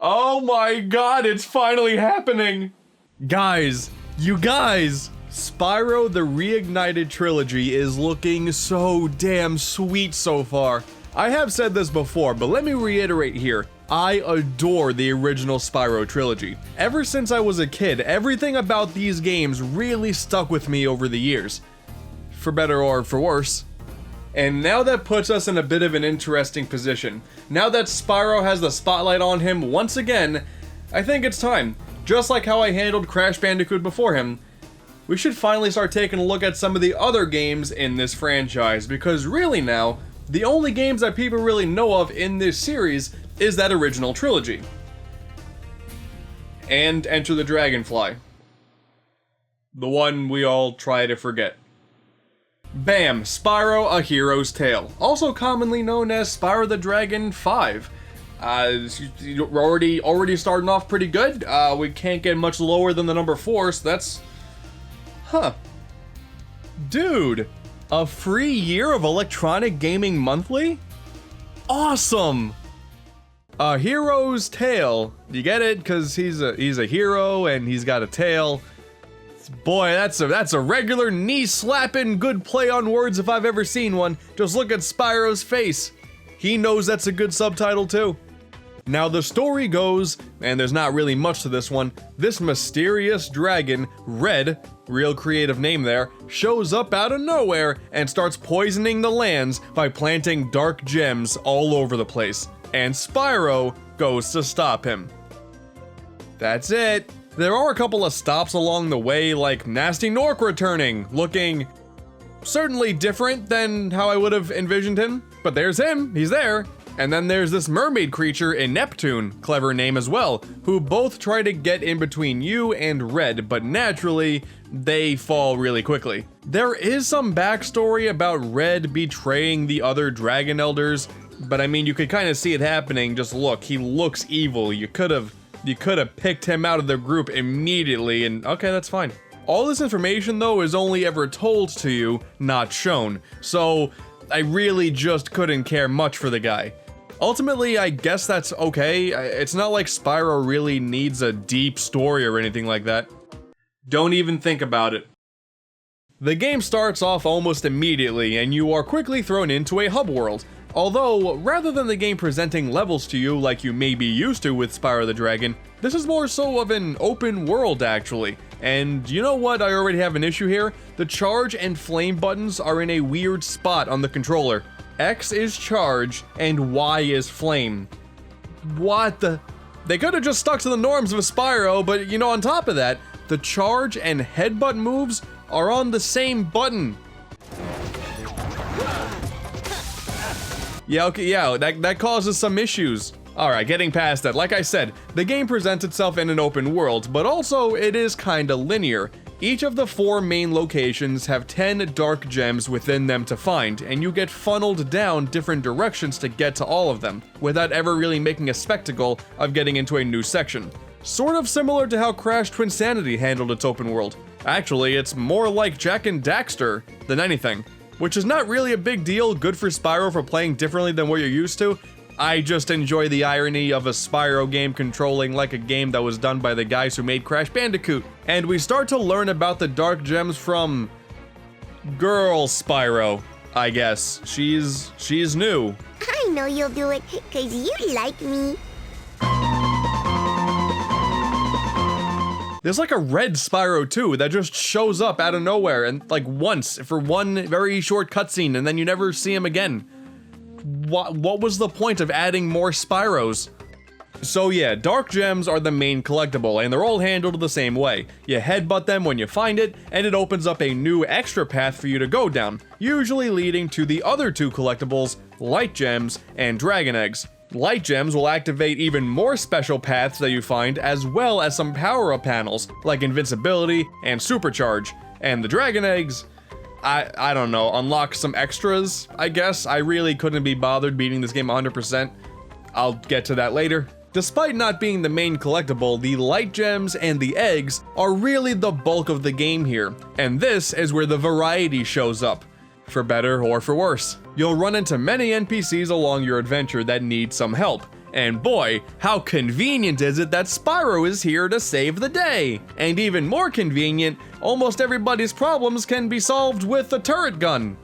Oh my god, it's finally happening! Guys, you guys! Spyro the Reignited Trilogy is looking so damn sweet so far. I have said this before, but let me reiterate here. I adore the original Spyro trilogy. Ever since I was a kid, everything about these games really stuck with me over the years. For better or for worse. And now that puts us in a bit of an interesting position. Now that Spyro has the spotlight on him once again, I think it's time. Just like how I handled Crash Bandicoot before him, we should finally start taking a look at some of the other games in this franchise, because really now, the only games that people really know of in this series is that original trilogy. And Enter the Dragonfly. The one we all try to forget. Bam! Spyro: A Hero's Tale, also commonly known as Spyro the Dragon 5. You're already starting off pretty good. We can't get much lower than the number 4, so that's... Huh. Dude! A free year of Electronic Gaming Monthly? Awesome! A Hero's Tale. You get it? Because he's a hero and he's got a tail. Boy, that's a regular knee-slapping good play on words if I've ever seen one. Just look at Spyro's face. He knows that's a good subtitle too. Now the story goes, and there's not really much to this one, this mysterious dragon, Red, real creative name there, shows up out of nowhere and starts poisoning the lands by planting dark gems all over the place. And Spyro goes to stop him. That's it. There are a couple of stops along the way, like Nasty Nork returning, looking certainly different than how I would have envisioned him, but there's him, he's there. And then there's this mermaid creature in Neptune, clever name as well, who both try to get in between you and Red, but naturally, they fall really quickly. There is some backstory about Red betraying the other Dragon Elders, but I mean, you could kind of see it happening. Just look, he looks evil. You could have picked him out of the group immediately, and okay, that's fine. All this information, though, is only ever told to you, not shown, so I really just couldn't care much for the guy. Ultimately, I guess that's okay. It's not like Spyro really needs a deep story or anything like that. Don't even think about it. The game starts off almost immediately, and you are quickly thrown into a hub world. Although, rather than the game presenting levels to you like you may be used to with Spyro the Dragon, this is more so of an open world actually. And you know what, I already have an issue here? The charge and flame buttons are in a weird spot on the controller. X is charge and Y is flame. What the? They could have just stuck to the norms of a Spyro, but you know, on top of that, the charge and headbutt moves are on the same button. Yeah, okay, yeah, that causes some issues. Alright, getting past that, like I said, the game presents itself in an open world, but also it is kinda linear. Each of the 4 main locations have 10 dark gems within them to find, and you get funneled down different directions to get to all of them, without ever really making a spectacle of getting into a new section. Sort of similar to how Crash Twinsanity handled its open world. Actually, it's more like Jak and Daxter than anything. Which is not really a big deal, good for Spyro for playing differently than what you're used to. I just enjoy the irony of a Spyro game controlling like a game that was done by the guys who made Crash Bandicoot. And we start to learn about the dark gems from... Girl Spyro, I guess. She's new. I know you'll do it, 'cause you like me. There's like a red Spyro too that just shows up out of nowhere and like once for one very short cutscene and then you never see him again. What was the point of adding more Spyros? So yeah, dark gems are the main collectible and they're all handled the same way. You headbutt them when you find it and it opens up a new extra path for you to go down, usually leading to the other 2 collectibles, light gems and dragon eggs. Light gems will activate even more special paths that you find, as well as some power-up panels, like invincibility and supercharge. And the dragon eggs, I don't know, unlock some extras, I guess. I really couldn't be bothered beating this game 100%. I'll get to that later. Despite not being the main collectible, the light gems and the eggs are really the bulk of the game here, and this is where the variety shows up. For better or for worse. You'll run into many NPCs along your adventure that need some help, And boy, how convenient is it that Spyro is here to save the day? And even more convenient, almost everybody's problems can be solved with a turret gun.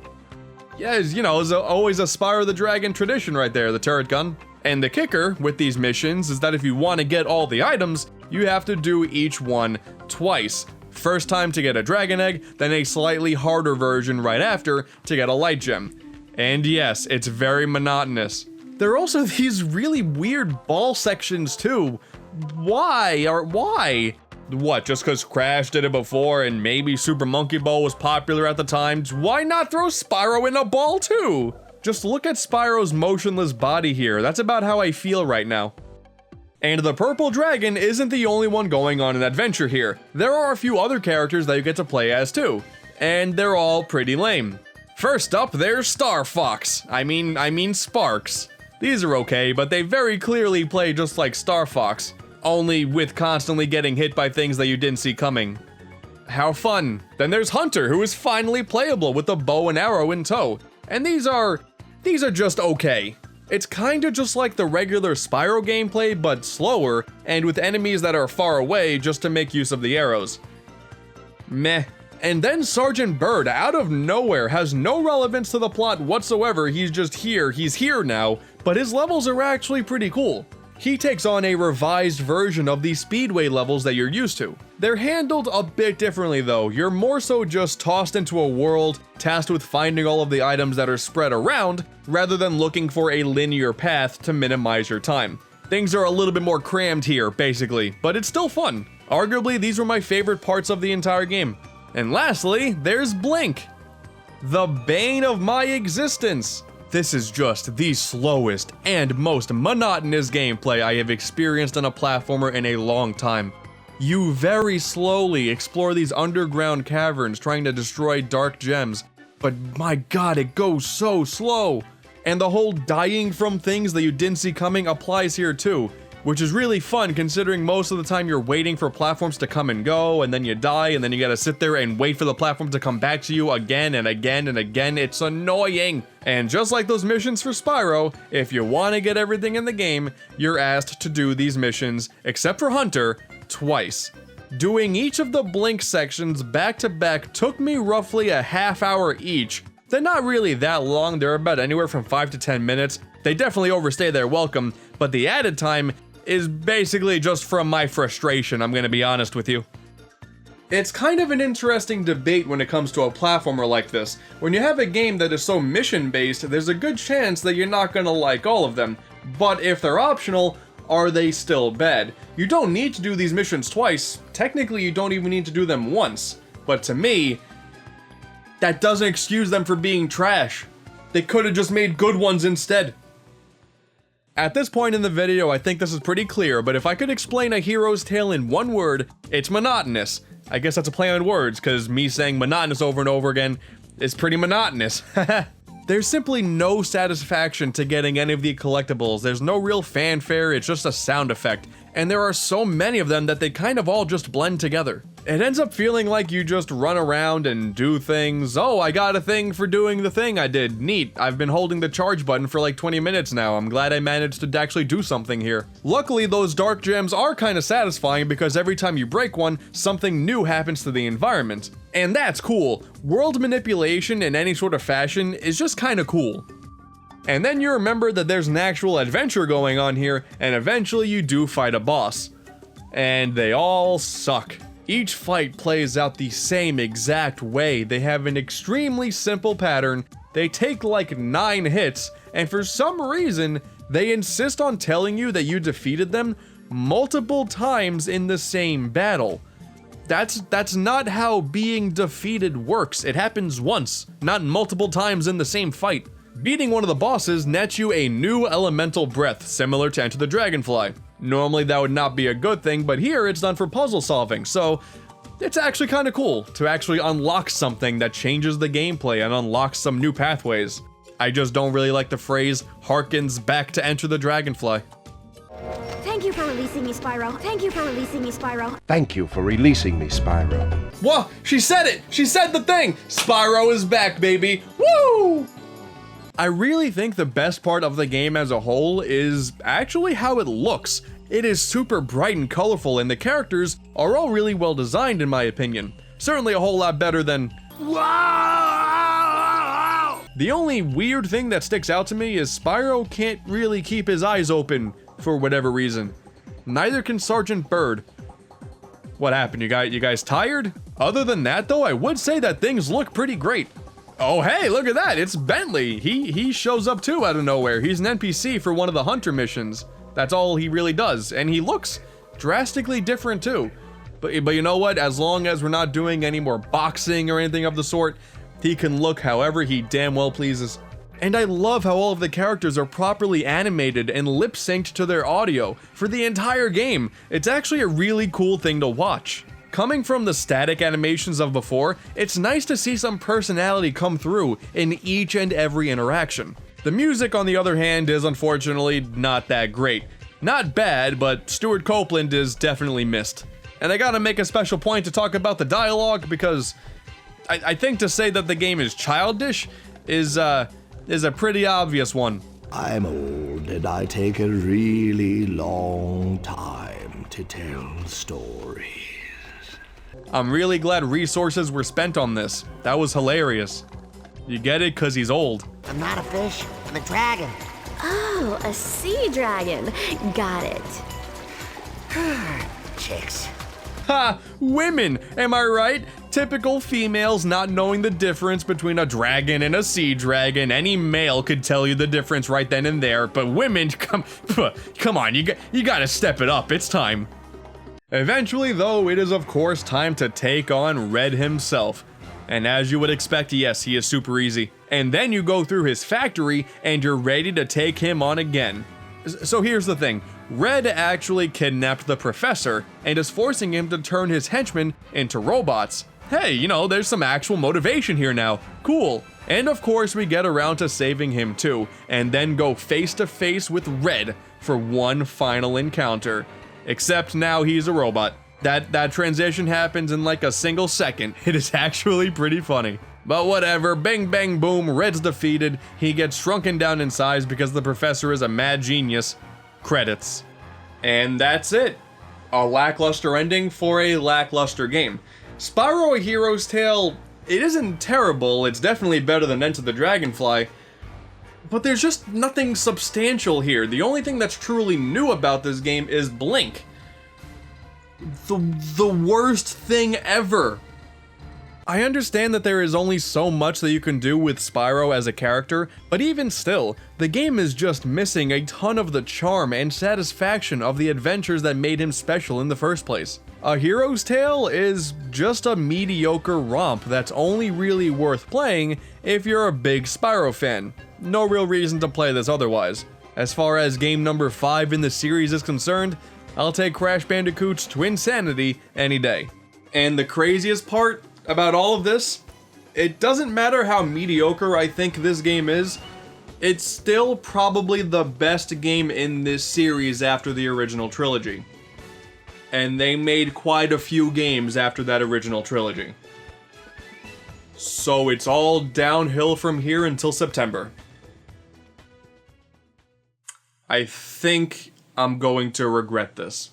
Yes, you know, it's always a Spyro the Dragon tradition right there, the turret gun. And the kicker with these missions is that if you want to get all the items, you have to do each one twice. First time to get a dragon egg, then a slightly harder version right after to get a light gem. And yes, it's very monotonous. There are also these really weird ball sections too. Why? What, just cause Crash did it before and maybe Super Monkey Ball was popular at the time? Why not throw Spyro in a ball too? Just look at Spyro's motionless body here. That's about how I feel right now. And the purple dragon isn't the only one going on an adventure here. There are a few other characters that you get to play as too. And they're all pretty lame. First up, there's Star Fox. I mean Sparks. These are okay, but they very clearly play just like Star Fox, only with constantly getting hit by things that you didn't see coming. How fun. Then there's Hunter, who is finally playable with a bow and arrow in tow. And these are just okay. It's kinda just like the regular Spyro gameplay, but slower, and with enemies that are far away just to make use of the arrows. Meh. And then Sergeant Bird, out of nowhere, has no relevance to the plot whatsoever. He's just here, he's here now, but his levels are actually pretty cool. He takes on a revised version of the Speedway levels that you're used to. They're handled a bit differently though. You're more so just tossed into a world, tasked with finding all of the items that are spread around, rather than looking for a linear path to minimize your time. Things are a little bit more crammed here, basically, but it's still fun. Arguably, these were my favorite parts of the entire game. And lastly, there's Blink, the bane of my existence. This is just the slowest and most monotonous gameplay I have experienced on a platformer in a long time. You very slowly explore these underground caverns trying to destroy dark gems, but my god, it goes so slow. And the whole dying from things that you didn't see coming applies here too, which is really fun considering most of the time you're waiting for platforms to come and go, and then you die, and then you gotta sit there and wait for the platform to come back to you again and again and again. It's annoying. And just like those missions for Spyro, if you want to get everything in the game, you're asked to do these missions, except for Hunter, twice. Doing each of the Blink sections back to back took me roughly a half hour each. They're not really that long, they're about anywhere from 5 to 10 minutes. They definitely overstay their welcome, but the added time is basically just from my frustration, I'm gonna be honest with you. It's kind of an interesting debate when it comes to a platformer like this. When you have a game that is so mission-based, there's a good chance that you're not gonna like all of them. But if they're optional, are they still bad? You don't need to do these missions twice. Technically, you don't even need to do them once. But to me, that doesn't excuse them for being trash. They could have just made good ones instead. At this point in the video, I think this is pretty clear, but if I could explain A Hero's Tale in one word, it's monotonous. I guess that's a play on words, because me saying monotonous over and over again is pretty monotonous. There's simply no satisfaction to getting any of the collectibles. There's no real fanfare, it's just a sound effect. And there are so many of them that they kind of all just blend together. It ends up feeling like you just run around and do things. Oh, I got a thing for doing the thing I did. Neat. I've been holding the charge button for like 20 minutes now. I'm glad I managed to actually do something here. Luckily, those dark gems are kind of satisfying because every time you break one, something new happens to the environment. And that's cool. World manipulation in any sort of fashion is just kind of cool. And then you remember that there's an actual adventure going on here, and eventually you do fight a boss. And they all suck. Each fight plays out the same exact way. They have an extremely simple pattern. They take like 9 hits, and for some reason, they insist on telling you that you defeated them multiple times in the same battle. That's not how being defeated works. It happens once, not multiple times in the same fight. Beating one of the bosses nets you a new elemental breath, similar to Enter the Dragonfly. Normally that would not be a good thing, but here it's done for puzzle solving, so it's actually kind of cool to actually unlock something that changes the gameplay and unlocks some new pathways. I just don't really like the phrase harkens back to Enter the Dragonfly. Thank you for releasing me, Spyro. Thank you for releasing me, Spyro. Thank you for releasing me, Spyro. Whoa, she said it! She said the thing! Spyro is back, baby! Woo! I really think the best part of the game as a whole is actually how it looks. It is super bright and colorful, and the characters are all really well designed in my opinion. Certainly a whole lot better than... The only weird thing that sticks out to me is Spyro can't really keep his eyes open for whatever reason. Neither can Sergeant Bird. What happened? You guys tired? Other than that though, I would say that things look pretty great. Oh hey, look at that, it's Bentley. He shows up too out of nowhere. He's an NPC for one of the hunter missions. That's all he really does, and he looks drastically different too. But you know what, as long as we're not doing any more boxing or anything of the sort, he can look however he damn well pleases. And I love how all of the characters are properly animated and lip-synced to their audio for the entire game. It's actually a really cool thing to watch. Coming from the static animations of before, it's nice to see some personality come through in each and every interaction. The music, on the other hand, is unfortunately not that great. Not bad, but Stuart Copeland is definitely missed. And I gotta make a special point to talk about the dialogue because I think to say that the game is childish is a pretty obvious one. I'm old and I take a really long time to tell stories. I'm really glad resources were spent on this. That was hilarious. You get it? 'Cause he's old. I'm not a fish, I'm a dragon. Oh, a sea dragon. Got it. Chicks. Ha! Women! Am I right? Typical females not knowing the difference between a dragon and a sea dragon. Any male could tell you the difference right then and there, but women, come on, you gotta step it up, it's time. Eventually, though, it is of course time to take on Red himself. And as you would expect, yes, he is super easy. And then you go through his factory and you're ready to take him on again. So here's the thing. Red actually kidnapped the professor and is forcing him to turn his henchmen into robots. Hey, you know, there's some actual motivation here now. Cool. And of course we get around to saving him too, and then go face to face with Red for one final encounter. Except now he's a robot. That transition happens in like a single second. It is actually pretty funny. But whatever, bang bang boom, Red's defeated. He gets shrunken down in size because the professor is a mad genius. Credits. And that's it. A lackluster ending for a lackluster game. Spyro A Hero's Tale, it isn't terrible, it's definitely better than Enter the Dragonfly, but there's just nothing substantial here. The only thing that's truly new about this game is Blink. The worst thing ever. I understand that there is only so much that you can do with Spyro as a character, but even still, the game is just missing a ton of the charm and satisfaction of the adventures that made him special in the first place. A Hero's Tale is just a mediocre romp that's only really worth playing if you're a big Spyro fan. No real reason to play this otherwise. As far as game number 5 in the series is concerned, I'll take Crash Bandicoot's Twinsanity any day. And the craziest part about all of this, it doesn't matter how mediocre I think this game is, it's still probably the best game in this series after the original trilogy. And they made quite a few games after that original trilogy. So it's all downhill from here until September. I think I'm going to regret this.